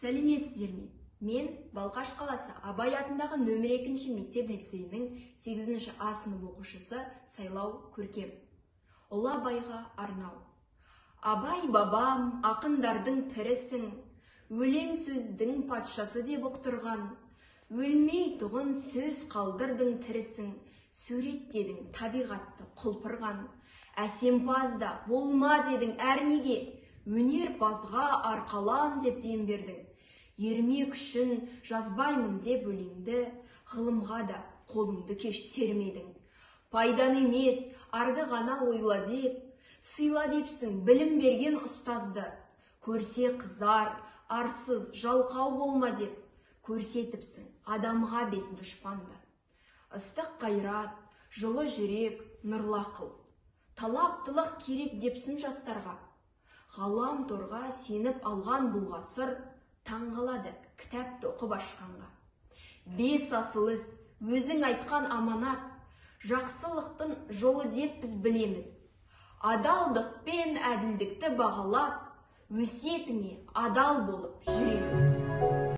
Сәлеметсіздер ме? Мен Балқаш қаласы Абай атындағы нөмір 2 мектеп лицейінің 8 А сынып оқушысы Сайлау Көркем. Ұлы Абайға арнау. Абай бабам ақындардың пірісің, өлең сөздің патшасы деп ұқтырған, өлмей тұғын сөз қалдырдың тірісің, суреттедің табиғатты құлпырған, әсемпазда болма дедің әрнеге, өнерпазға арқалан деп дем бердің. Ермек үшін жазбаймын деп өлеңді, ғылымға да қолыңды кеш сермедің. Пайдан емес, арды ғана ойла деп, сыйла депсің білім берген ұстазды. Көрсе қызар, арсыз, жалқау болма деп, көрсетіпсің адамға бес дұшпанды. Ыстық қайрат, жылы жүрек, нұрлы ақыл, талаптылық керек депсің жастарға. Ғалам торға сеніп алған бұл ғасыр, таңғалады кітапты оқып ашқанға. Бес асыл іс, өзің айтқан аманат, жақсылықтың жолы деп біз білеміз. Адалдық пен әділдікті бағалап, өсиетіңе адал болып жүреміз.